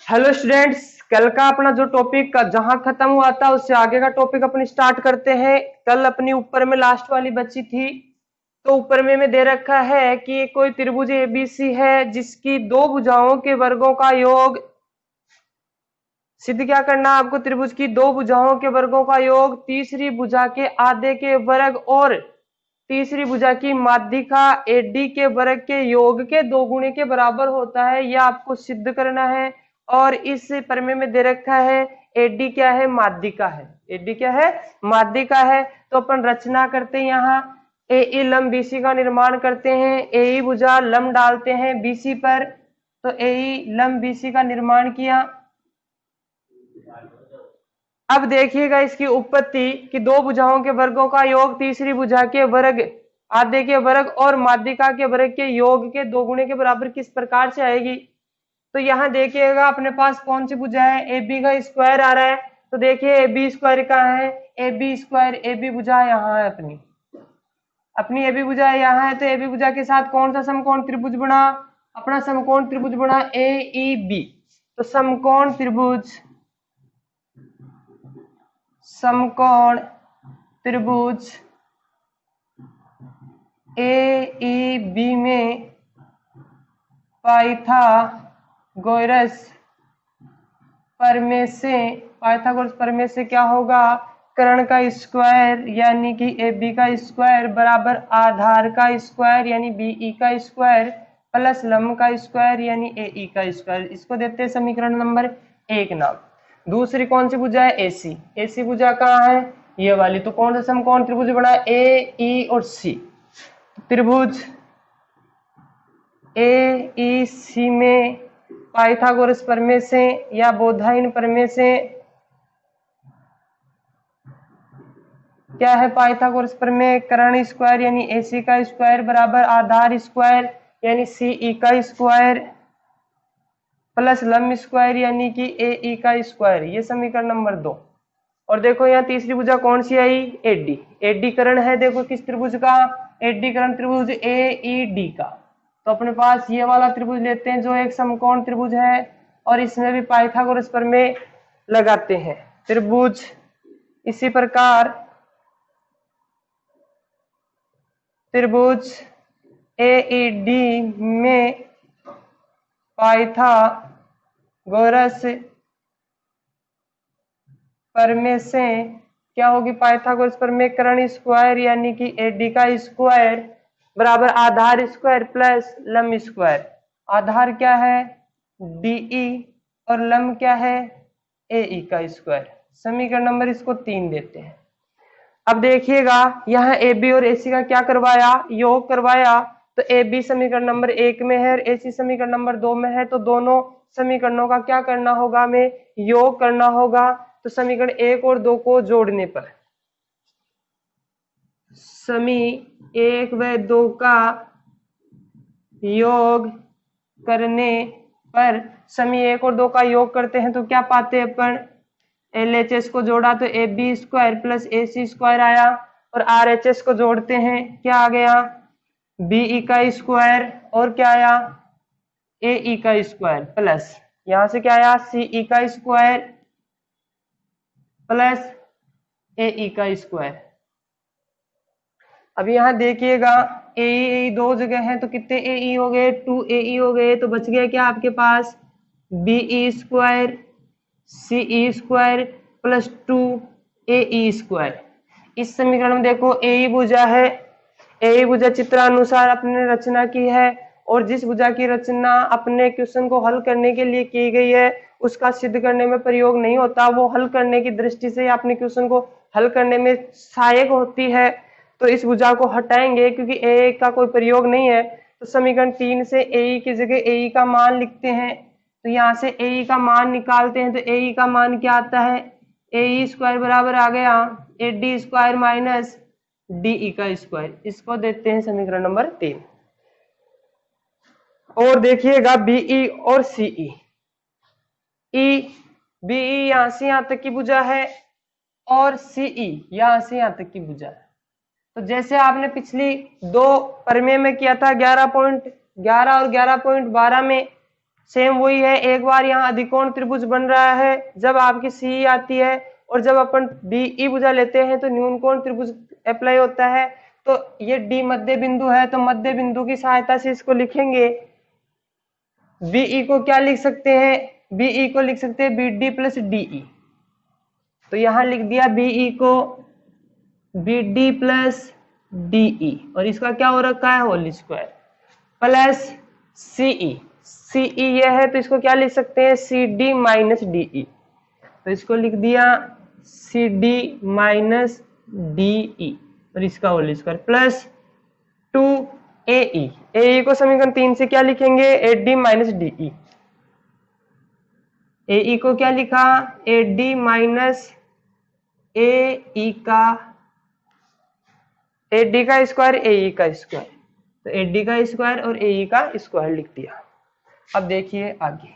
Hello students, कल का अपना जो टॉपिक का जहां खत्म हुआ था उससे आगे का टॉपिक अपनी स्टार्ट करते हैं। कल अपनी ऊपर में लास्ट वाली बची थी। तो ऊपर में दे रखा है कि कोई त्रिभुज एबीसी है जिसकी दो भुजाओं के वर्गों का योग सिद्ध क्या करना है आपको। त्रिभुज की दो भुजाओं के वर्गों का योग तीसरी भुजा के आधे के वर्ग और तीसरी भुजा की माध्यिका एडी के वर्ग के योग के दो गुणे के बराबर होता है, यह आपको सिद्ध करना है। और इस प्रमेय में दे रखा है एडी क्या है, माध्यिका है। एडी क्या है, माध्यिका है। तो अपन रचना करते हैं, यहाँ ए लंब बीसी का निर्माण करते हैं। ए भुजा लंब डालते हैं बीसी पर, तो ए लंब बीसी का निर्माण किया। अब देखिएगा इसकी उत्पत्ति कि दो भुजाओं के वर्गों का योग तीसरी भुजा के वर्ग आधे के वर्ग और माध्यिका के वर्ग के योग के दो गुणे के बराबर किस प्रकार से आएगी। तो यहाँ देखिएगा अपने पास कौन सी भुजा है, ए बी का स्क्वायर आ रहा है। तो देखिए ए बी स्क्वायर कहाँ है, A B square A B भुजा यहाँ है, अपनी ए बी भुजा यहाँ है। तो ए बी भुजा के साथ कौन सा समकोण त्रिभुज बना, अपना समकोण त्रिभुज बना ए ई बी। तो समकोण त्रिभुज ए ई बी में पाइथागोरस प्रमेय से क्या होगा, कर्ण का स्क्वायर यानी कि ए बी का स्क्वायर बराबर आधार का स्क्वायर यानी बी ई का स्क्वायर प्लस लंब का स्क्वायर यानी ए ई का स्क्वायर। इसको देते हैं समीकरण नंबर 1 नाम। दूसरी कौन सी भुजा है, एसी। एसी भुजा कहाँ है, ये वाली। तो कौन सा समकोण त्रिभुज बना, ए ई और सी। त्रिभुज ए ई सी में पाइथागोरस प्रमेय से या बोधायन प्रमेय से क्या है, पाइथागोरस प्रमेय कर्ण स्क्वायर यानी एसी का स्क्वायर बराबर आधार स्क्वायर यानी सी ई का स्क्वायर प्लस लंब स्क्वायर यानी कि ए ई का स्क्वायर। ये समीकरण नंबर 2। और देखो यहाँ तीसरी भुजा कौन सी आई, एडी। एडी कर्ण है देखो किस त्रिभुज का, एडी कर्ण त्रिभुज ए ई डी का। तो अपने पास ये वाला त्रिभुज लेते हैं जो एक समकोण त्रिभुज है और इसमें भी पाइथागोरस प्रमेय लगाते हैं। त्रिभुज इसी प्रकार त्रिभुज ए ई डी में पाइथागोरस प्रमेय से क्या होगी, पाइथागोरस प्रमेय कर्ण स्क्वायर यानी कि एडी का स्क्वायर बराबर आधार स्क्वायर प्लस लंब स्क्वायर। आधार क्या है, डीई और लंब क्या है, एई का स्क्वायर। समीकरण नंबर इसको 3 देते हैं। अब देखिएगा यहाँ ए बी और एसी का क्या करवाया, योग करवाया। तो ए बी समीकरण नंबर 1 में है और एसी समीकरण नंबर 2 में है। तो दोनों समीकरणों का क्या करना होगा, हमें योग करना होगा। तो समीकरण 1 और 2 को जोड़ने पर समी 1 व 2 का योग करने पर, समी 1 और 2 का योग करते हैं तो क्या पाते हैं अपन, LHS को जोड़ा तो A B square plus A C square आया और RHS को जोड़ते हैं क्या आ गया, BE का स्क्वायर और क्या आया, AE का स्क्वायर प्लस यहां से क्या आया, CE का स्क्वायर प्लस AE का स्क्वायर। अब यहां देखिएगा AE दो जगह है तो कितने AE हो गए, 2 AE हो गए। तो बच गया क्या आपके पास, BE square CE square plus 2 AE square. इस समीकरण में देखो AE भुजा है, AE भुजा चित्रानुसार अपने रचना की है और जिस भुजा की रचना अपने क्वेश्चन को हल करने के लिए की गई है उसका सिद्ध करने में प्रयोग नहीं होता, वो हल करने की दृष्टि से अपने क्वेश्चन को हल करने में सहायक होती है। तो इस भुजा को हटाएंगे क्योंकि ए का कोई प्रयोग नहीं है। तो समीकरण 3 से ए की जगह ए का मान लिखते हैं। तो यहाँ से ए का मान निकालते हैं तो ए का मान क्या आता है, ए स्क्वायर बराबर आ गया A D square minus D का स्क्वायर। इसको देते हैं समीकरण नंबर 3। और देखिएगा बीई और सीई, बीई यहां से यहां तक की भुजा है और सीई यहां से यहां तक की भुजा है। तो जैसे आपने पिछली 2 प्रमेय में किया था 11.11 और 11.12 में, सेम वही है, एक बार यहाँ अधिकोण त्रिभुज बन रहा है जब आपकी सी आती है, और जब अपन बीई भुजा लेते हैं तो न्यून कोण त्रिभुज अप्लाई होता है। तो ये डी मध्य बिंदु है, तो मध्य बिंदु की सहायता से इसको लिखेंगे। बीई को क्या लिख सकते हैं, बीई को लिख सकते हैं बी डी प्लस डीई। तो यहां लिख दिया बीई को बी डी प्लस डीई, और इसका क्या हो रखा है whole square, plus CE. CE ये है तो इसको क्या लिख सकते हैं सी डी माइनस डीई। तो इसको लिख दिया सी डी माइनस डीई, और इसका whole square plus 2AE। AE को समीकरण 3 से क्या लिखेंगे, AD माइनस DE। AE को क्या लिखा, AD माइनस AE का, AD का स्क्वायर AE का स्क्वायर, तो AD का स्क्वायर और AE का स्क्वायर लिख दिया। अब देखिए आगे,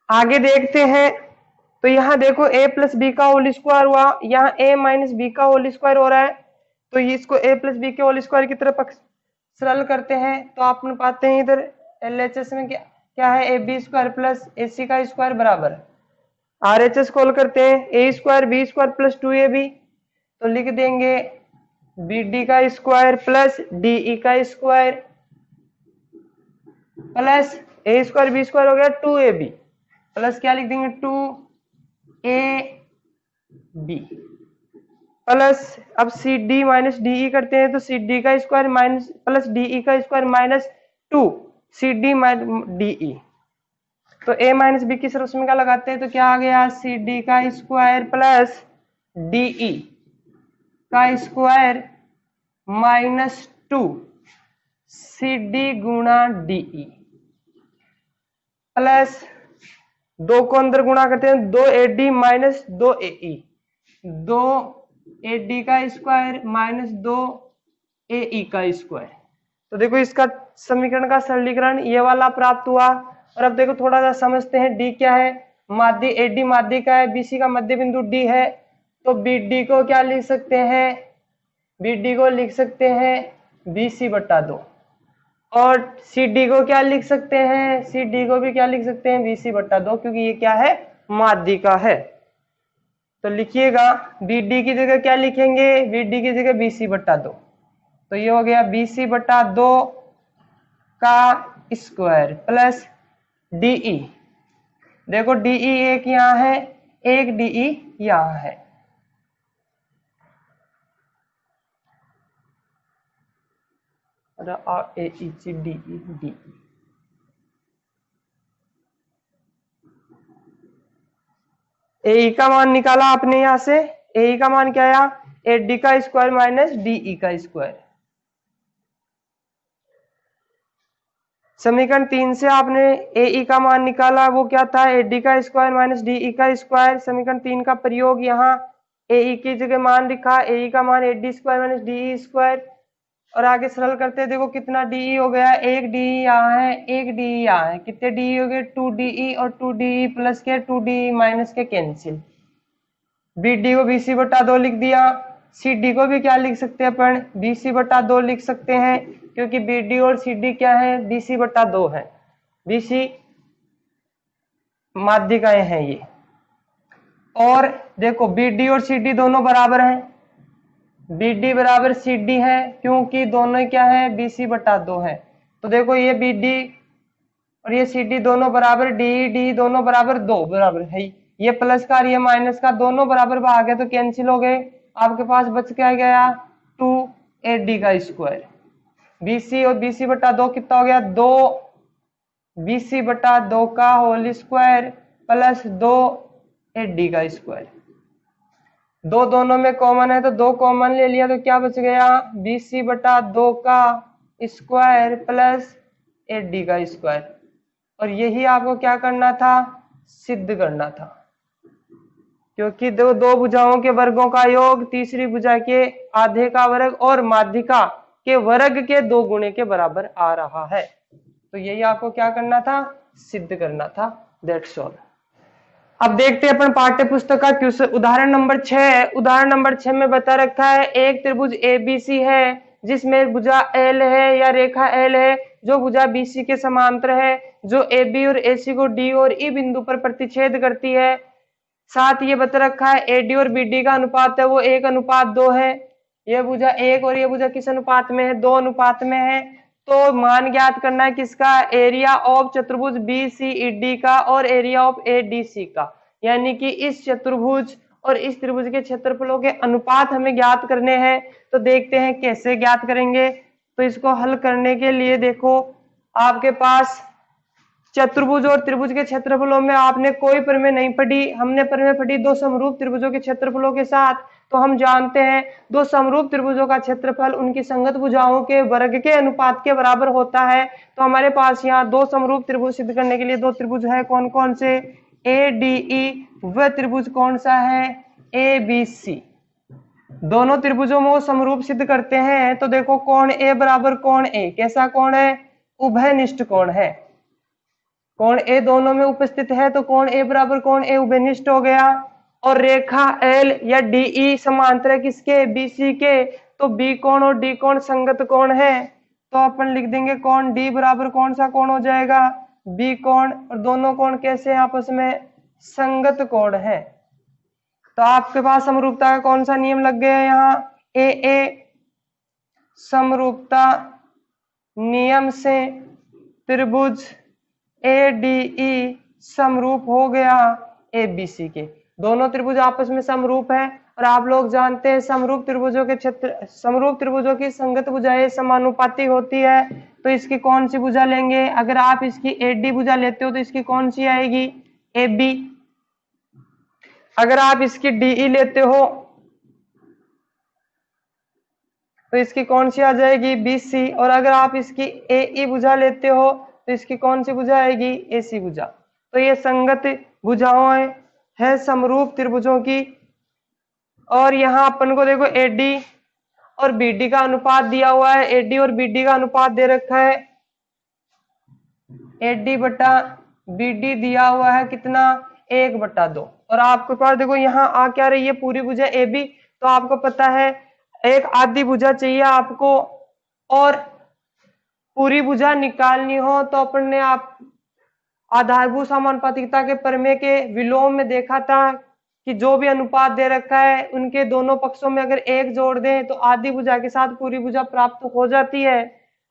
आगे देखते हैं। तो यहाँ देखो a प्लस बी का होल स्क्वायर हुआ, यहाँ a माइनस बी का होल स्क्वायर हो रहा है, तो इसको a प्लस बी के होल स्क्वायर की तरफ सरल करते हैं। तो आप पाते हैं इधर LHS में क्या है, A B square plus A C का स्क्वायर बराबर RHS कॉल करते हैं A square B square plus 2AB। तो लिख देंगे बी डी का स्क्वायर प्लस DE का square plus A square B square हो गया 2AB, प्लस क्या लिख देंगे 2AB प्लस, अब सी डी माइनस डीई करते हैं तो सी डी का स्क्वायर माइनस प्लस डीई का square minus 2 C D minus DE. तो a माइनस बी की सरसमी का लगाते हैं तो क्या आ गया, सी डी का स्क्वायर प्लस डीई का स्क्वायर माइनस 2 सी डी गुणा डीई प्लस 2 को अंदर गुणा करते हैं 2AD माइनस 2AE, 2AD का स्क्वायर माइनस 2AE का स्क्वायर। तो देखो इसका समीकरण का सरलीकरण ये वाला प्राप्त हुआ। और अब देखो थोड़ा सा समझते हैं, डी क्या है, माध्य AD माध्य का है, BC का मध्य बिंदु D है, तो BD को क्या लिख सकते हैं, BD को लिख सकते हैं BC बटा 2, और CD को क्या लिख सकते हैं, CD को भी क्या लिख सकते हैं BC बटा 2, क्योंकि ये क्या है माध्य का है। तो लिखिएगा BD की जगह क्या लिखेंगे, BD की जगह BC बटा 2, तो ये हो गया BC बटा 2 का स्क्वायर प्लस DE। देखो DE एक यहाँ है, एक DE यहाँ है, DE। AE का मान निकाला आपने यहां से, AE का मान क्या आया, AD का स्क्वायर माइनस DE का स्क्वायर। समीकरण 3 से आपने AE का मान निकाला, वो क्या था, AD का स्क्वायर माइनस DE का स्क्वायर। समीकरण 3 का प्रयोग यहाँ AE की जगह मान लिखा, AE का मान AD square minus DE square, और आगे सरल करते हैं। देखो कितना DE हो गया, एक DE यहाँ है, एक DE यहाँ है, कितने DE हो गए 2DE, और 2DE प्लस के 2DE माइनस के कैंसिल। BD को BC बटा 2 लिख दिया, CD को भी क्या लिख सकते हैं अपन, BC बटा 2 लिख सकते हैं, क्योंकि BD और CD क्या है, BC बटा 2 है, BC माध्यिकाएं हैं ये। और देखो BD और CD दोनों बराबर हैं, BD बराबर CD है, क्योंकि दोनों क्या है BC बटा 2 है। तो देखो ये BD और ये CD दोनों बराबर, DE दोनों बराबर 2 बराबर है, ये प्लस का और ये माइनस का दोनों बराबर भाग है, तो कैंसिल हो गए। आपके पास बच क्या गया 2AD का स्क्वायर, BC और BC बटा 2 कितना हो गया 2 BC बटा 2 का होल स्क्वायर प्लस 2AD का स्क्वायर। दो दोनों में कॉमन है तो 2 कॉमन ले लिया, तो क्या बच गया BC बटा 2 का स्क्वायर प्लस AD का स्क्वायर। और यही आपको क्या करना था, सिद्ध करना था, क्योंकि दो भुजाओं के वर्गों का योग तीसरी भुजा के आधे का वर्ग और माध्यिका के वर्ग के 2 गुणे के बराबर आ रहा है। तो यही आपको क्या करना था, सिद्ध करना था। That's all. अब देखते हैं अपन पाठ्य पुस्तक का क्वेश्चन उदाहरण नंबर 6। उदाहरण नंबर 6 में बता रखा है एक त्रिभुज एबीसी है जिसमें भुजा एल है या रेखा एल है जो भुजा बीसी के समांतर है, जो एबी और एसी को डी और ई बिंदु पर प्रतिच्छेद करती है। साथ ये बता रखा है एडी और बीडी का अनुपात है वो 1:2 है। ये भुजा 1 और ये भुजा किस अनुपात में है? 2 अनुपात में है। तो मान ज्ञात करना है किसका? एरिया ऑफ चतुर्भुज बी सी ई डी का और area of A D C का, यानी कि इस चतुर्भुज और इस त्रिभुज के क्षेत्रफलों के अनुपात हमें ज्ञात करने हैं। तो देखते हैं कैसे ज्ञात करेंगे। तो इसको हल करने के लिए देखो आपके पास चतुर्भुज और त्रिभुज के क्षेत्रफलों में आपने कोई प्रमेय नहीं पढ़ी, हमने प्रमेय पढ़ी दो समरूप त्रिभुजों के क्षेत्रफलों के साथ। तो हम जानते हैं दो समरूप त्रिभुजों का क्षेत्रफल उनकी संगत भुजाओं के वर्ग के अनुपात के बराबर होता है। तो हमारे पास यहाँ दो समरूप त्रिभुज सिद्ध करने के लिए दो त्रिभुज है, कौन कौन से? A D E. वह त्रिभुज कौन सा है? A B C. दोनों त्रिभुजों में वो समरूप सिद्ध करते हैं। तो देखो कोण ए बराबर कोण ए कैसा कोण है? उभयनिष्ठ कोण है। कोण ए दोनों में उपस्थित है तो कोण ए बराबर कोण ए उभयनिष्ठ हो गया। और रेखा एल या डीई समांतर है किसके? बीसी के। तो बी कोण और डी कोण संगत कोण है। तो अपन लिख देंगे कोण डी बराबर कौन सा कोण हो जाएगा? बी कोण। और दोनों कोण कैसे हैं आपस में? संगत कोण है। तो आपके पास समरूपता का कौन सा नियम लग गया यहाँ? ए समरूपता नियम से त्रिभुज ए डी ई समरूप हो गया ए बी सी के। दोनों त्रिभुज आपस में समरूप है। और आप लोग जानते हैं समरूप त्रिभुजों की संगत भुजाएं समानुपाती होती है। तो इसकी कौन सी भुजा लेंगे? अगर आप इसकी ए डी भुजा लेते हो तो इसकी कौन सी आएगी? A B. अगर आप इसकी डी ई लेते हो तो इसकी कौन सी आ जाएगी? B C. और अगर आप इसकी ए ई भुजा लेते हो तो इसकी कौन सी भुजा आएगी? एसी भुजा। तो ये संगत भुजाएं है समरूप त्रिभुजों की। और यहाँ अपन को देखो एडी और बीडी का अनुपात दिया हुआ है। एडी और बीडी का अनुपात दे रखा है एडी बटा बीडी दिया हुआ है कितना? 1/2। और आपके पास देखो यहाँ आ क्या रही है? पूरी भुजा ए बी। तो आपको पता है एक आधी भुजा चाहिए आपको और पूरी भुजा निकालनी हो तो अपन ने आप आधारभूत समानुपातिकता के प्रमेय के विलोम में देखा था कि जो भी अनुपात दे रखा है उनके दोनों पक्षों में अगर 1 जोड़ दें तो आधी भुजा के साथ पूरी भुजा प्राप्त हो जाती है।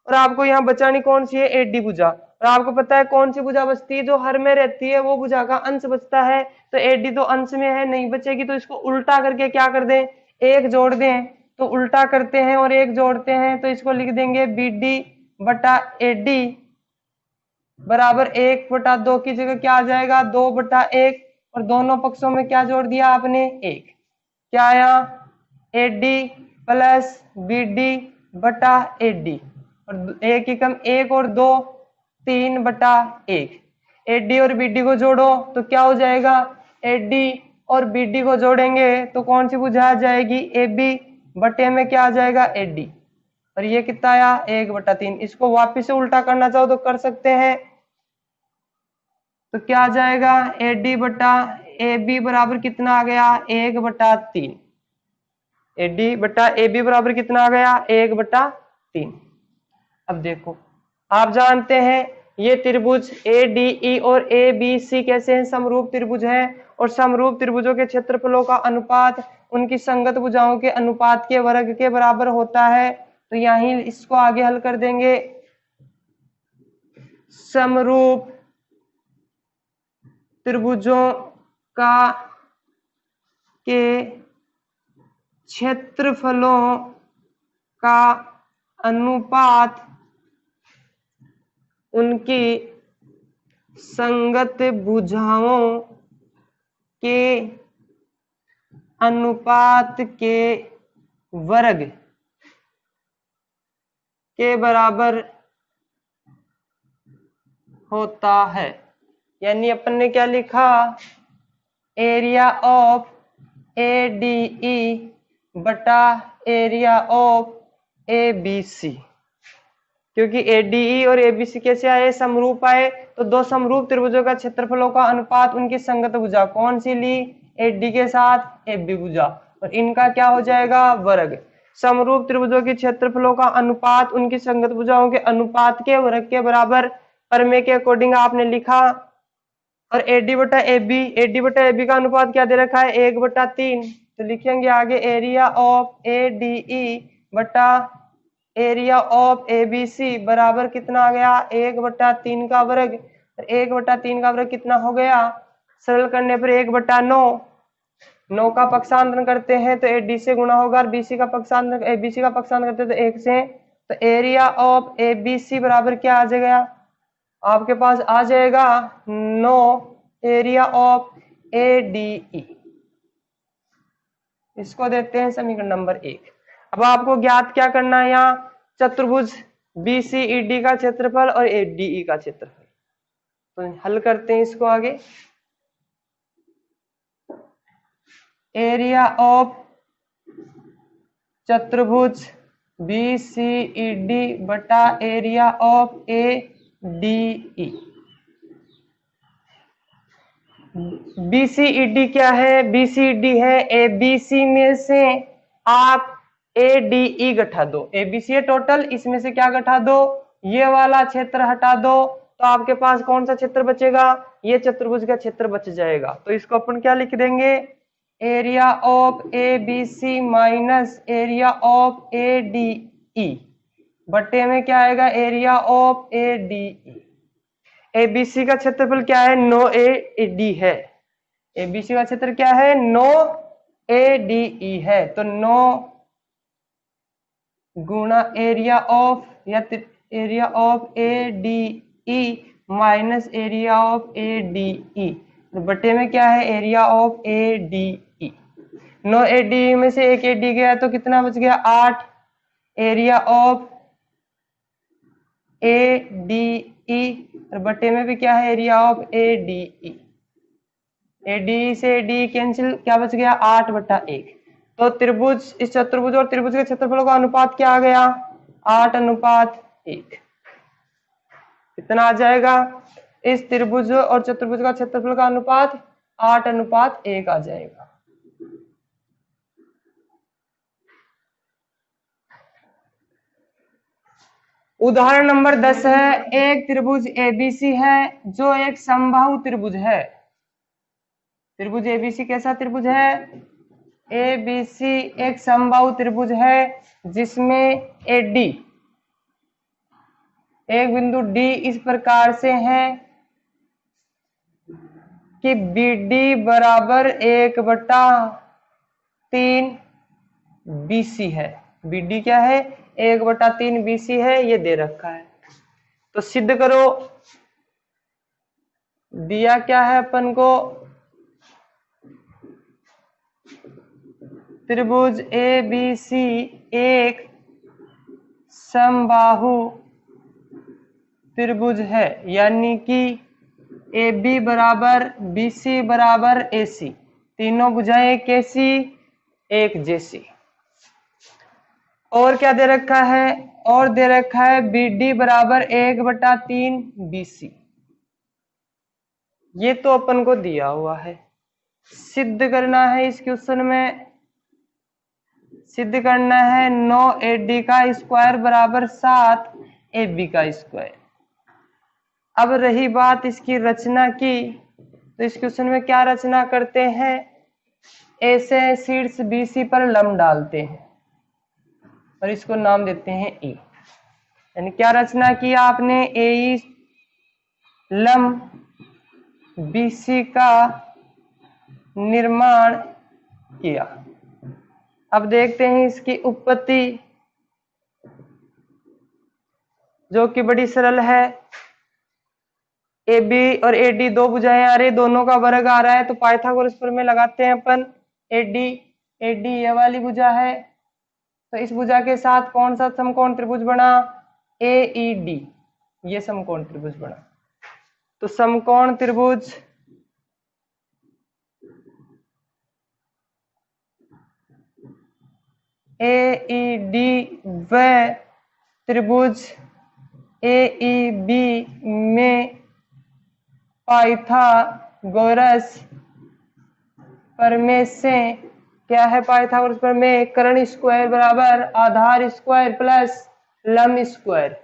और आपको यहाँ बचानी कौन सी है? एडी भुजा। और आपको पता है कौन सी भुजा बचती है? जो हर में रहती है वो भुजा का अंश बचता है। तो एडी तो अंश में है, नहीं बचेगी। तो इसको उल्टा करके क्या कर दें? 1 जोड़ दें। तो उल्टा करते हैं और 1 जोड़ते हैं तो इसको लिख देंगे बीडी बटा एडी बराबर 1/2 की जगह क्या आ जाएगा? 2/1। और दोनों पक्षों में क्या जोड़ दिया आपने? 1। क्या आया? एडी प्लस बीडी बटा एडी। और 1 की कम 1 और 2 3/1। एडी और बीडी को जोड़ो तो क्या हो जाएगा? एडी और बीडी को जोड़ेंगे तो कौन सी भुजा आ जाएगी? ए बी बटे में क्या आ जाएगा? एडी। और ये कितना आया? 1/3। इसको वापिस से उल्टा करना चाहो तो कर सकते हैं। तो क्या आ जाएगा? एडी बटा ए बी बराबर कितना आ गया? 1/3। एडी बटा ए बी बराबर कितना आ गया? 1/3। अब देखो आप जानते हैं ये त्रिभुज ए डी ई और ए बी सी कैसे हैं? समरूप त्रिभुज हैं। और समरूप त्रिभुजों के क्षेत्रफलों का अनुपात उनकी संगत भुजाओं के अनुपात के वर्ग के बराबर होता है। तो यहीं इसको आगे हल कर देंगे। समरूप त्रिभुजों का के क्षेत्रफलों का अनुपात उनकी संगत भुजाओं के अनुपात के वर्ग के बराबर होता है। यानी अपन ने क्या लिखा? Area of A D E बटा area of A B C. क्योंकि ADE और ABC कैसे आए, समरूप आए। तो दो समरूप त्रिभुजों का क्षेत्रफलों का अनुपात उनकी संगत भुजा कौन सी ली, AD के साथ AB भुजा, और इनका क्या हो जाएगा, वर्ग। समरूप त्रिभुजों के क्षेत्रफलों का अनुपात उनकी संगत भुजाओं के अनुपात के वर्ग के बराबर प्रमेय के अकॉर्डिंग आपने लिखा। और AD बटा AB का अनुपात क्या दे रखा है, 1/3। तो लिखेंगे आगे एरिया ऑफ ADE बटा एरिया ऑफ ABC बराबर कितना आ गया, 1/3 का वर्ग। 1/3 का वर्ग कितना हो गया, सरल करने पर 1/9। 9 का पक्षांतरण करते हैं तो AD से गुणा होगा, और BC का पक्षांतरण ABC का पक्षांतरण करते हैं तो 1 से। तो एरिया ऑफ ABC बराबर क्या आ जाएगा, आपके पास आ जाएगा 9 एरिया ऑफ ADE। इसको देते हैं समीकरण नंबर 1। अब आपको ज्ञात क्या करना है, यहाँ चतुर्भुज BCED का क्षेत्रफल और ADE का क्षेत्रफल। तो हल करते हैं इसको आगे। एरिया ऑफ चतुर्भुज BCED बटा एरिया ऑफ ADE। BCED क्या है, BCED है ABC में से आप ADE घटा दो। ABC है टोटल, इसमें से क्या घटा दो, ये वाला क्षेत्र हटा दो, तो आपके पास कौन सा क्षेत्र बचेगा, ये चतुर्भुज का क्षेत्र बच जाएगा। तो इसको अपन क्या लिख देंगे, area of ABC minus area of ADE बटे में क्या आएगा, एरिया ऑफ ADE। ABC का क्षेत्रफल क्या है, 9AD है। ABC का क्षेत्र क्या है, 9ADE है। तो 9 गुणा एरिया ऑफ या area of ADE minus area of ADE, तो बटे में क्या है, एरिया ऑफ ADE। 9ADE में से 1 AD गया तो कितना बच गया, 8 एरिया ऑफ ADE, और बटे में भी क्या है, एरिया ऑफ ADE। ADE से ADE कैंसिल, क्या बच गया, 8/1। तो त्रिभुज, इस चतुर्भुज और त्रिभुज के क्षेत्रफलों का अनुपात क्या आ गया, 8:1। कितना आ जाएगा, इस त्रिभुज और चतुर्भुज का क्षेत्रफल का अनुपात 8:1 आ जाएगा। उदाहरण नंबर 10 है, एक त्रिभुज ABC है जो एक समबाहु त्रिभुज है। त्रिभुज ABC कैसा त्रिभुज है, ABC एक समबाहु त्रिभुज है जिसमें AD एक बिंदु D इस प्रकार से है कि BD बराबर 1/3 BC है। BD क्या है, 1/3 BC है, ये दे रखा है। तो सिद्ध करो, दिया क्या है अपन को, त्रिभुज ABC एक समबाहु त्रिभुज है, यानी कि AB बराबर BC बराबर AC, तीनों भुजाएं कैसी, एक जैसी। और क्या दे रखा है, और दे रखा है BD बराबर 1/3 BC। ये तो अपन को दिया हुआ है, सिद्ध करना है इस क्वेश्चन में। सिद्ध करना है 9AD का स्क्वायर बराबर 7 AB का स्क्वायर। अब रही बात इसकी रचना की, तो इस क्वेश्चन में क्या रचना करते हैं, ऐसे शीर्ष BC पर लंब डालते हैं और इसको नाम देते हैं E। यानी क्या रचना की आपने, AE लंब BC का निर्माण किया। अब देखते हैं इसकी उत्पत्ति, जो कि बड़ी सरल है। AB और AD दो भुजाएं आ रही, दोनों का वर्ग आ रहा है, तो पाइथागोरस प्रमेय लगाते हैं अपन। AD ये वाली भुजा है, तो इस भुजा के साथ कौन सा समकोण त्रिभुज बना, AED, ये समकोण त्रिभुज बना। तो समकोण त्रिभुज AED व त्रिभुज ए बी में पाइथागोरस प्रमेय से क्या है, पाइथागोरस प्रमेय कर्ण स्क्वायर बराबर आधार स्क्वायर प्लस लंब स्क्वायर।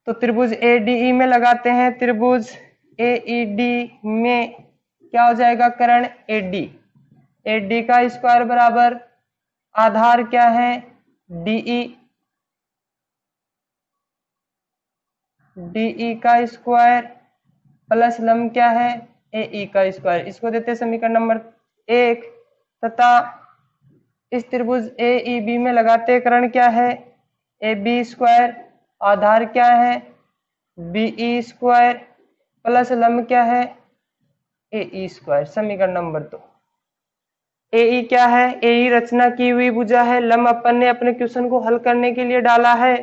तो त्रिभुज एडीई में लगाते हैं, त्रिभुज एईडी में क्या हो जाएगा, कर्ण एडी, एडी का स्क्वायर बराबर आधार क्या है डीई, डीई का स्क्वायर प्लस लंब क्या है एई का स्क्वायर। इसको देते हैं समीकरण नंबर 1 तथा इस त्रिभुज एईबी में लगाते हैं कर्ण क्या है ए बी स्क्वायर, आधार क्या है बीई स्क्वायर प्लस लंब क्या है ए स्क्वायर। समीकरण नंबर 2। ए क्या है, ए रचना की हुई भुजा है, लंब अपन ने अपने क्वेश्चन को हल करने के लिए डाला है,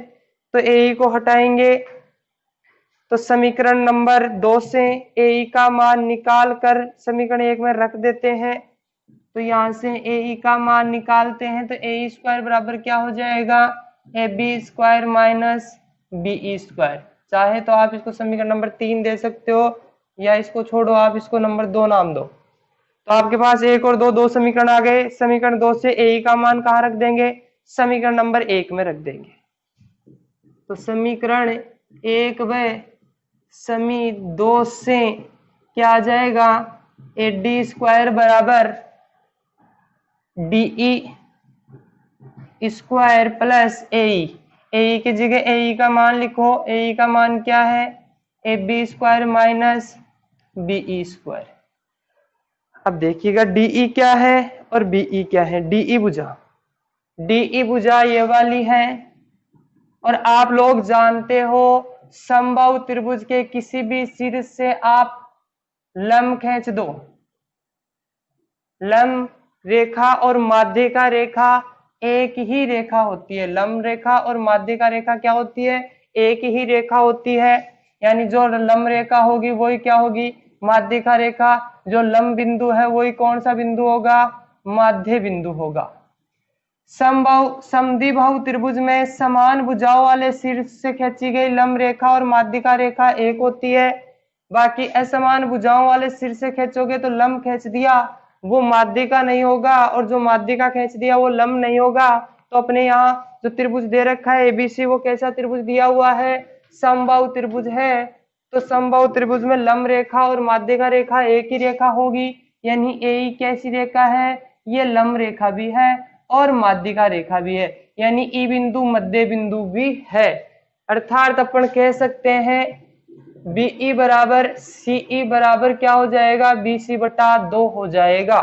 तो ए को हटाएंगे। तो समीकरण नंबर 2 से ए का मान निकाल कर समीकरण 1 में रख देते हैं। तो यहां से ए का मान निकालते हैं तो ए स्क्वायर बराबर क्या हो जाएगा A B square minus B square. चाहे तो आप इसको समीकरण नंबर 3 दे सकते हो या इसको छोड़ो, आप इसको नंबर 2 नाम दो। तो आपके पास 1 और 2 दो समीकरण आ गए। समीकरण 2 से ए का मान कहाँ रख देंगे, समीकरण नंबर 1 में रख देंगे। तो समीकरण 1 व समी 2 से क्या आ जाएगा ए डी स्क्वायर बराबर डीई स्क्वायर प्लस ए की जगह ए का मान लिखो, ए का मान क्या है A B square minus B square. अब देखिएगा डीई क्या है और बीई क्या है। डीई भुजा ये वाली है, और आप लोग जानते हो समबाहु त्रिभुज के किसी भी सिर से आप लंब खींच दो, लंब रेखा और माध्यिका रेखा एक ही रेखा होती है। लंब रेखा और माध्यिका रेखा क्या होती है, एक ही रेखा होती है। यानी जो लंब रेखा होगी वही क्या होगी माध्यिका रेखा, जो लंब बिंदु है वही कौन सा बिंदु होगा माध्य बिंदु होगा। समद्विबाहु त्रिभुज में समान भुजाओं वाले शीर्ष से खींची गई लंब रेखा और माध्यिका रेखा एक होती है। बाकी असमान भुजाओं वाले शीर्ष से खींचोगे तो लंब खींच दिया वो माध्यिका नहीं होगा, और जो माध्यिका खींच दिया वो लंब नहीं होगा। तो अपने यहाँ जो त्रिभुज दे रखा है एबीसी वो कैसा त्रिभुज दिया हुआ है, समबाहु त्रिभुज है। तो समबाहु त्रिभुज में लंब रेखा और माध्यिका रेखा एक ही रेखा होगी। यानी ए कैसी रेखा है, ये लंब रेखा भी है और माध्यिका रेखा भी है, यानी ई बिंदु मध्य बिंदु भी है। अर्थात अपन कह सकते हैं बीई बराबर सीई बराबर क्या हो जाएगा बीसी बटा 2 हो जाएगा,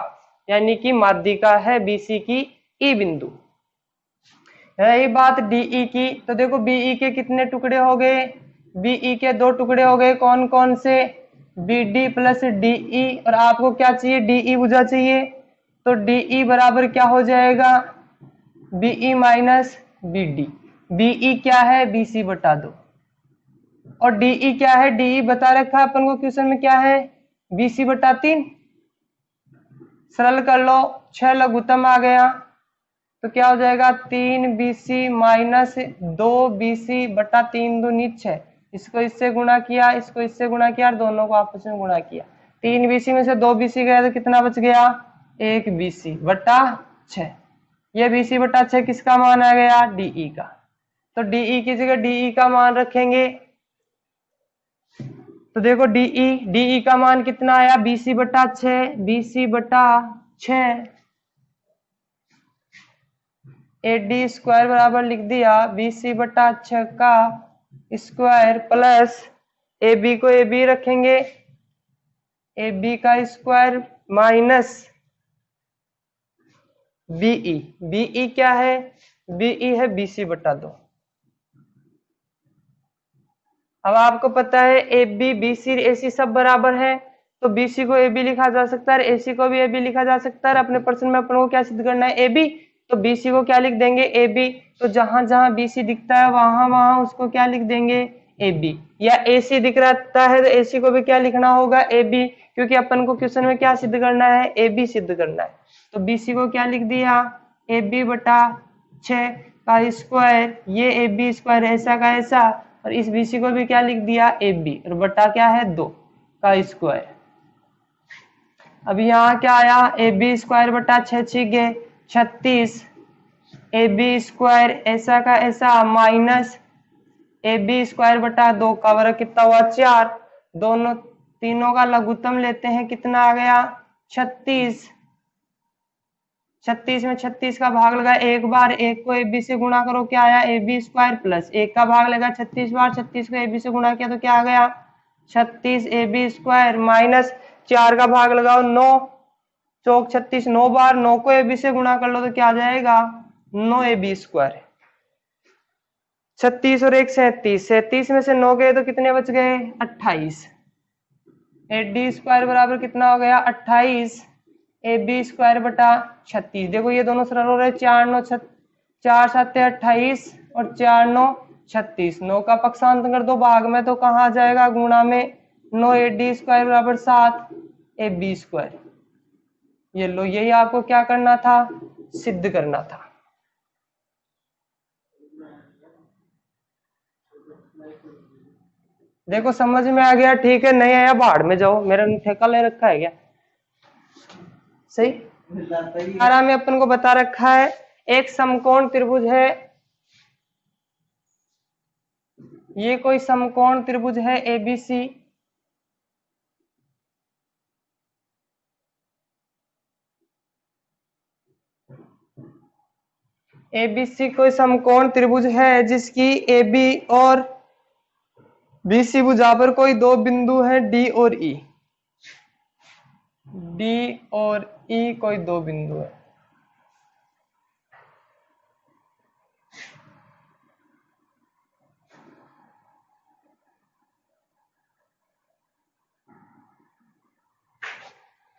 यानी कि माध्यिका है बीसी की ई बिंदु। रही बात डीई की, तो देखो बीई के कितने टुकड़े हो गए, बीई के 2 टुकड़े हो गए। कौन कौन से, बीडी प्लस डीई, और आपको क्या चाहिए डीई भुजा चाहिए। तो डीई बराबर क्या हो जाएगा बीई माइनस बीडी। बीई क्या है बीसी बटा 2, और डीई क्या है डीई बता रखा है अपन को क्वेश्चन में क्या है बीसी बटा 3। सरल कर लो, 6 लघुत्तम आ गया तो क्या हो जाएगा 3 बीसी माइनस 2 बीसी बटा 3 2 नीच 6। इसको इससे गुणा किया, इसको इससे गुणा किया, और दोनों को आपस में गुणा किया। 3 बीसी में से 2 बीसी गया तो कितना बच गया 1 बीसी बटा 6। ये बीसी बटा 6 किसका मान आ गया डीई का। तो डीई की जगह डीई का मान रखेंगे। तो देखो डीई का मान कितना आया बीसी बटा 6, बीसी बटा 6 एडी स्क्वायर बराबर लिख दिया बीसी बटा 6 का स्क्वायर प्लस ए बी को ए बी रखेंगे, ए बी का स्क्वायर माइनस बीई। बीई क्या है बीई है बीसी बटा 2। अब आपको पता है ए बी बीसी एसी सब बराबर है, तो बीसी को ए बी लिखा जा सकता है, एसी को भी ए बी लिखा जा सकता है। अपने प्रश्न में अपन को क्या सिद्ध करना है ए बी, तो बीसी को क्या लिख देंगे ए बी। तो जहां जहां बीसी दिखता है वहां वहां उसको क्या लिख देंगे ए बी। या एसी दिख रहता है तो एसी को भी क्या लिखना होगा ए बी, क्योंकि अपन को क्वेश्चन में क्या सिद्ध करना है ए बी सिद्ध करना है। तो बीसी को क्या लिख दिया ए बी बटा 6 का स्क्वायर, ये ए बी स्क्वायर ऐसा का ऐसा और इस BC को भी क्या लिख दिया AB, और बटा क्या है 2 का स्क्वायर। अब यहाँ क्या आया AB स्क्वायर बटा 6 6 36, AB स्क्वायर ऐसा का ऐसा माइनस AB स्क्वायर बटा 2 का वर्ग कितना हुआ 4, दोनों तीनों का लघुत्तम लेते हैं, कितना आ गया 36, 36 में 36 का भाग लगा एक बार, एक को AB से गुणा करो क्या आया AB स्क्वायर प्लस एक का भाग लगा 36 बार, 36 को AB से गुणा किया तो क्या आ गया 36 AB स्क्वायर माइनस 4 का भाग लगाओ 9 चौक 36, 9 बार, 9 को AB से गुणा कर लो तो क्या आ जाएगा 9 AB स्क्वायर। 36 और 1 37, 37 में से 9 गए तो कितने बच गए 28, AD स्क्वायर बराबर कितना हो गया 28 AB स्क्वायर बटा 36। देखो ये दोनों सरल हो रहे, 4 9 4 7 28 और 4 9 36, 9 का पक्षांतर कर दो भाग में तो कहाँ आ जाएगा गुणा में, 9 AD स्क्वायर बराबर 7 AB स्क्वायर। ये लो, यही आपको क्या करना था सिद्ध करना था। देखो समझ में आ गया, ठीक है, नहीं आया बाहर में जाओ, मेरा ठेका ले रखा है क्या, सही। आराम में अपन को बता रखा है एक समकोण त्रिभुज है, ये कोई समकोण त्रिभुज है ABC, ABC कोई समकोण त्रिभुज है जिसकी AB और BC भुजा पर कोई दो बिंदु है D और E, D और E कोई दो बिंदु है।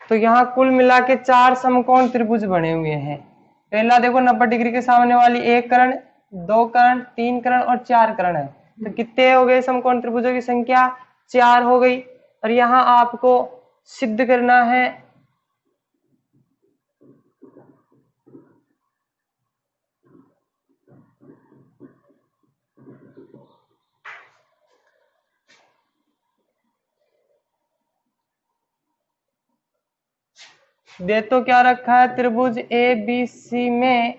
तो यहाँ कुल मिला के 4 समकोण त्रिभुज बने हुए हैं। पहला देखो 90 डिग्री के सामने वाली एक कर्ण, 2 कर्ण, 3 कर्ण और 4 कर्ण है, तो कितने हो गए समकोण त्रिभुजों की संख्या 4 हो गई। और यहाँ आपको सिद्ध करना है दे तो क्या रखा है त्रिभुज ABC में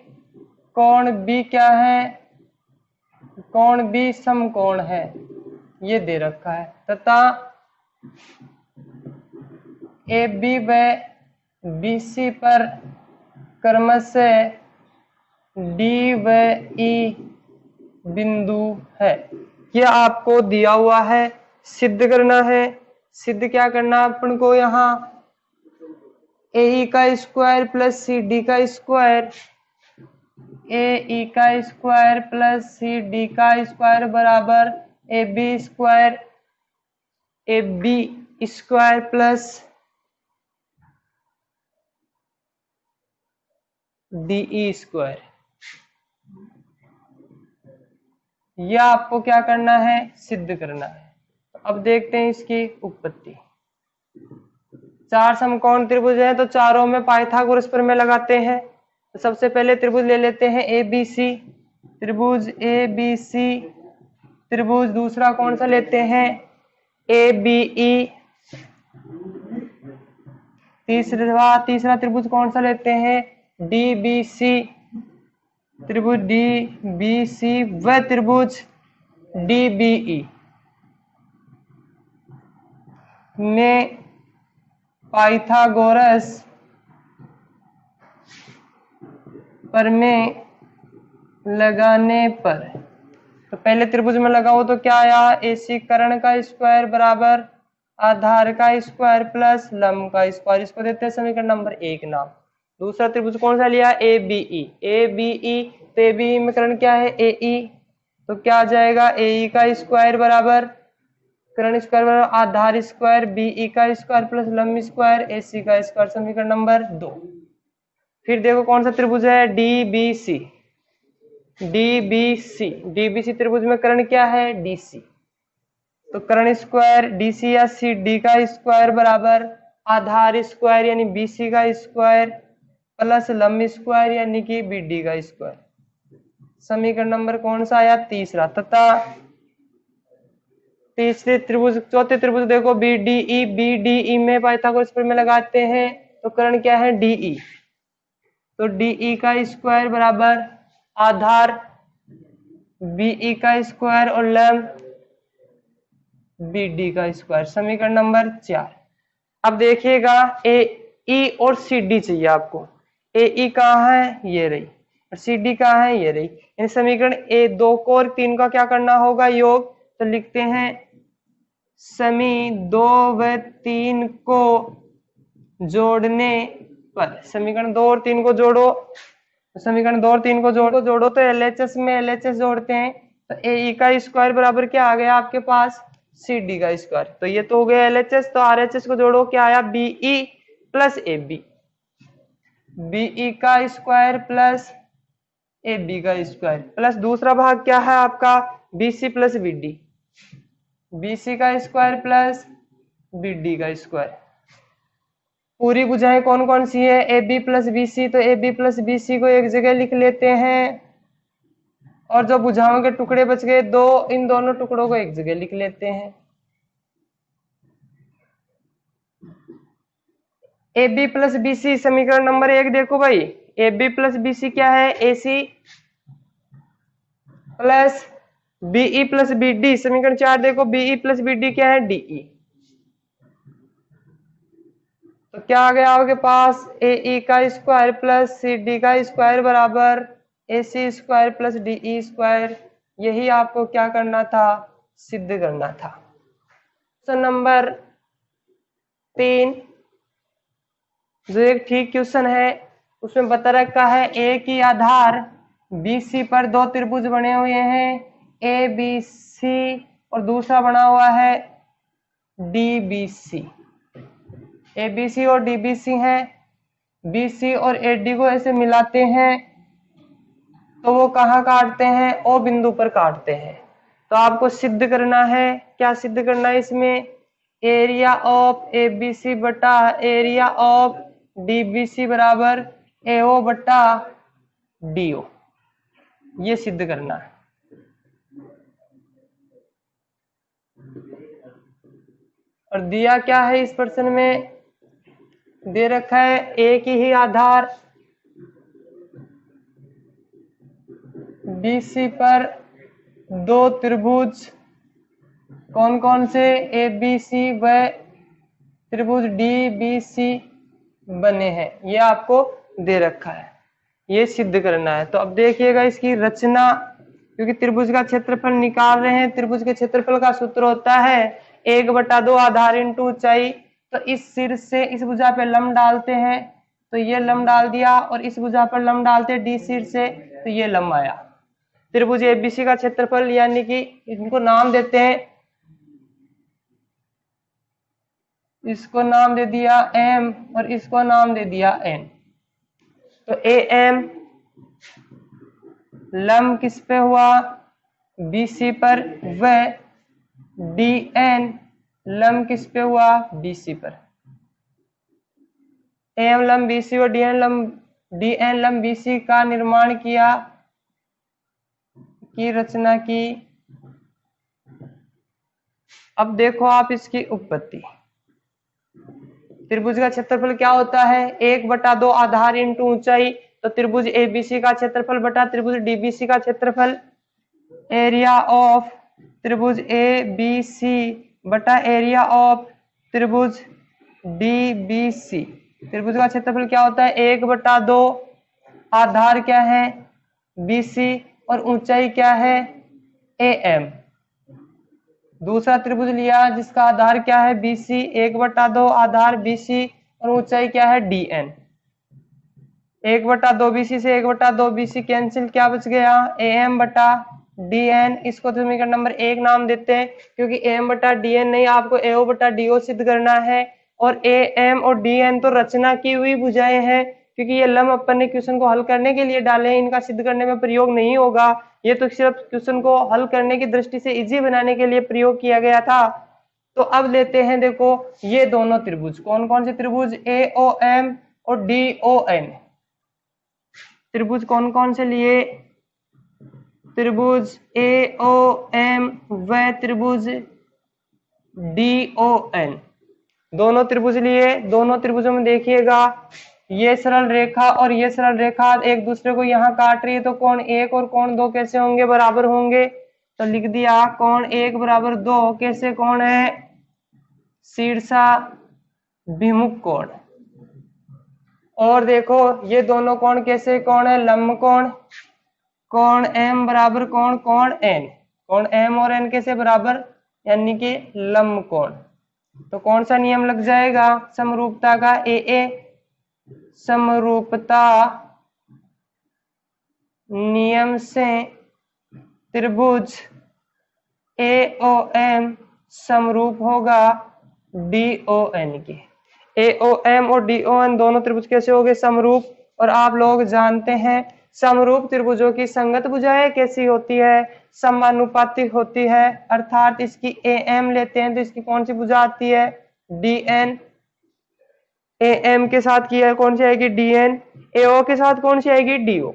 कोण B क्या है, कोण B समकोण है, ये दे रखा है, तथा AB व BC पर क्रमशः D व E बिंदु है। यह आपको दिया हुआ है, सिद्ध करना है। सिद्ध क्या करना अपन को, यहाँ AE का स्क्वायर प्लस CD का स्क्वायर, AE का स्क्वायर प्लस CD का स्क्वायर बराबर AB square, AB square plus DE square. यह आपको क्या करना है सिद्ध करना है। अब देखते हैं इसकी उत्पत्ति। 4 समकोण त्रिभुज है तो चारों में पाइथागोरस प्रमेय लगाते हैं। तो सबसे पहले त्रिभुज ले लेते हैं ABC, त्रिभुज ABC, त्रिभुज दूसरा कौन सा लेते हैं ABE, तीसरा त्रिभुज कौन सा लेते हैं DBC, त्रिभुज DBC व त्रिभुज DBE में पाइथागोरस प्रमेय लगाने पर, तो पहले त्रिभुज में लगाओ तो क्या आया AC कर्ण का स्क्वायर बराबर आधार का स्क्वायर प्लस लंब का स्क्वायर, इसको देते हैं समीकरण नंबर 1 नाम। दूसरा त्रिभुज कौन सा लिया ABE, तो ABE में कर्ण क्या है AE, तो क्या आ जाएगा AE का स्क्वायर बराबर कर्ण स्क्वायर बराबर आधार स्क्वायर BE का स्क्वायर प्लस लंब स्क्वायर AC का स्क्वायर, समीकरण नंबर 2। फिर देखो कौन सा त्रिभुज है DBC त्रिभुज में कर्ण क्या है DC, तो कर्ण स्क्वायर DC या CD का स्क्वायर बराबर आधार स्क्वायर यानी BC का स्क्वायर प्लस लंब स्क्वायर यानी कि BD का स्क्वायर, समीकरण नंबर कौन सा आया तीसरा। तथा तीसरे त्रिभुज, चौथे त्रिभुज देखो BDE, BDE में पाइथागोरस प्रमेय लगाते हैं तो कर्ण क्या है DE, तो DE का स्क्वायर बराबर आधार BE का स्क्वायर और लंब BD का स्क्वायर, समीकरण नंबर 4। अब देखिएगा AE और CD चाहिए आपको। AE कहाँ है, ये रही, और CD कहाँ है, ये रही। इन समीकरण A2 को और 3 का क्या करना होगा, योग। तो लिखते हैं समी 2 व 3 को जोड़ने पर, समीकरण 2 और 3 को जोड़ो, समीकरण 2 और 3 को जोड़ो तो LHS में LHS जोड़ते हैं, तो AE का स्क्वायर बराबर क्या आ गया आपके पास, CD का स्क्वायर। तो ये तो हो गया LHS, तो RHS को जोड़ो, क्या आया BE प्लस AB, BE का स्क्वायर प्लस AB का स्क्वायर, प्लस दूसरा भाग क्या है आपका BC प्लस BD, BC का स्क्वायर प्लस BD का स्क्वायर। पूरी भुजाएं कौन कौन सी है, AB प्लस BC, तो AB प्लस BC को एक जगह लिख लेते हैं, और जो भुजाओं के टुकड़े बच गए दो, इन दोनों टुकड़ों को एक जगह लिख लेते हैं। AB प्लस BC समीकरण नंबर 1 देखो भाई, AB प्लस BC क्या है, AC plus BE plus BD, समीकरण 4 देखो, BE प्लस BD क्या है, DE। तो क्या आ गया आपके पास, AE का स्क्वायर प्लस CD का स्क्वायर बराबर AC square plus DE square. यही आपको क्या करना था, सिद्ध करना था। क्वेश्चन नंबर 3 जो एक ठीक क्वेश्चन है, उसमें बता रखा है एक ही आधार BC पर दो त्रिभुज बने हुए हैं ABC, और दूसरा बना हुआ है DBC। ABC और DBC है, BC और AD को ऐसे मिलाते हैं तो वो कहाँ काटते हैं, O बिंदु पर काटते हैं। तो आपको सिद्ध करना है, क्या सिद्ध करना है इसमें, एरिया ऑफ ABC बटा एरिया ऑफ DBC बराबर AO बटा DO, ये सिद्ध करना है। और दिया क्या है इस प्रश्न में, दे रखा है एक ही आधार BC पर दो त्रिभुज, कौन कौन से, ABC व त्रिभुज DBC बने हैं, ये आपको दे रखा है, ये सिद्ध करना है। तो अब देखिएगा इसकी रचना, क्योंकि त्रिभुज का क्षेत्रफल निकाल रहे हैं, त्रिभुज के क्षेत्रफल का सूत्र होता है 1/2 आधार इंटू ऊंचाई। तो इस सिर से इस भुजा पे लंब डालते हैं, तो ये लंब डाल दिया, और इस भुजा पर लंब डालते हैं D सिर से, तो ये लंब आया। त्रिभुज ABC का क्षेत्रफल, यानी कि इनको नाम देते हैं, इसको नाम दे दिया M और इसको नाम दे दिया N। तो AM लंब किस पे हुआ, BC पर, व DN लंब किस पे हुआ, BC पर। AM लंब BC और DN लंब BC का निर्माण किया, की रचना की। अब देखो आप इसकी उत्पत्ति, त्रिभुज का क्षेत्रफल क्या होता है, 1/2 आधार इंटू ऊंचाई। तो त्रिभुज ABC का क्षेत्रफल बटा त्रिभुज DBC का क्षेत्रफल, एरिया ऑफ त्रिभुज ABC बटा एरिया ऑफ त्रिभुज DBC। त्रिभुज का क्षेत्रफल क्या होता है, 1/2, आधार क्या है BC और ऊंचाई क्या है AM। दूसरा त्रिभुज लिया जिसका आधार क्या है BC, 1/2 आधार BC और ऊंचाई क्या है DN। 1/2 BC से 1/2 BC कैंसिल, क्या बच गया AM बटा DN। इसको समीकरण नंबर 1 नाम देते हैं, क्योंकि AM बटा DN नहीं, आपको AO बटा DO सिद्ध करना है। और AM और DN तो रचना की हुई भुजाएं हैं, क्योंकि ये लंब अपन ने क्वेश्चन को हल करने के लिए डाले हैं, इनका सिद्ध करने में प्रयोग नहीं होगा। ये तो सिर्फ क्वेश्चन को हल करने की दृष्टि से इजी बनाने के लिए प्रयोग किया गया था। तो अब लेते हैं, देखो ये दोनों त्रिभुज, कौन कौन से त्रिभुज, AOM और DON। त्रिभुज कौन कौन से लिए, त्रिभुज AOM व त्रिभुज DON। दोनों त्रिभुज लिए, दोनों त्रिभुजों में देखिएगा ये सरल रेखा और ये सरल रेखा एक दूसरे को यहाँ काट रही है, तो कोण 1 और कोण 2 कैसे होंगे? बराबर होंगे। तो लिख दिया कोण 1 बराबर 2 कैसे कोण है? शीर्षाभिमुख कोण। और देखो ये दोनों कोण कैसे कोण है? लंब कोण। कोण M बराबर कोण N। कोण M और N कैसे बराबर? यानी कि लंब कोण। तो कौन सा नियम लग जाएगा समरूपता का? AA। समरूपता नियम से त्रिभुज AOM समरूप होगा DON के। AOM और DON दोनों त्रिभुज कैसे हो गए? समरूप। और आप लोग जानते हैं समरूप त्रिभुजों की संगत भुजाएं कैसी होती है? समानुपातिक होती है। अर्थात इसकी AM लेते हैं तो इसकी कौन सी भुजा आती है? DN। AM के साथ की है कौन सी आएगी? DN। AO के साथ कौन सी आएगी? DO।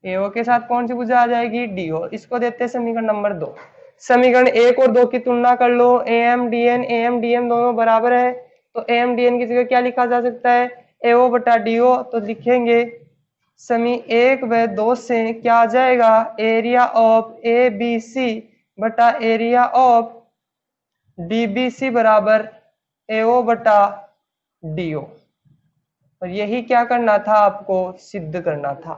AO के साथ कौन सी भुजा आ जाएगी? DO। इसको देते हैं समीकरण नंबर 2। समीकरण 1 और 2 की तुलना कर लो। AM DM दोनों बराबर है, तो AM DN की जगह क्या लिखा जा सकता है? AO बटा DO। तो लिखेंगे समी 1 व 2 से क्या आ जाएगा? एरिया ऑफ ABC बटा एरिया ऑफ DBC बराबर AO बटा DO। और यही क्या करना था? आपको सिद्ध करना था।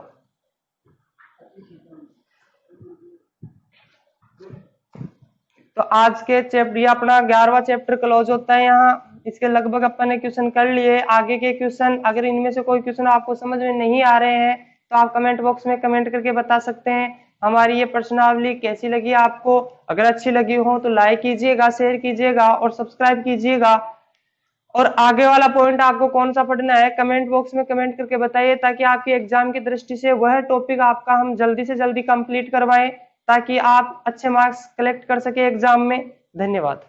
तो आज के चैप्टर, ये अपना 11वां चैप्टर क्लोज होता है यहाँ। इसके लगभग अपन ने क्वेश्चन कर लिए। आगे के क्वेश्चन, अगर इनमें से कोई क्वेश्चन आपको समझ में नहीं आ रहे हैं तो आप कमेंट बॉक्स में कमेंट करके बता सकते हैं। हमारी ये प्रश्नावली कैसी लगी आपको? अगर अच्छी लगी हो तो लाइक कीजिएगा, शेयर कीजिएगा और सब्सक्राइब कीजिएगा। और आगे वाला पॉइंट आपको कौन सा पढ़ना है कमेंट बॉक्स में कमेंट करके बताइए, ताकि आपकी एग्जाम की दृष्टि से वह टॉपिक आपका हम जल्दी से जल्दी कंप्लीट करवाएं, ताकि आप अच्छे मार्क्स कलेक्ट कर सके एग्जाम में। धन्यवाद।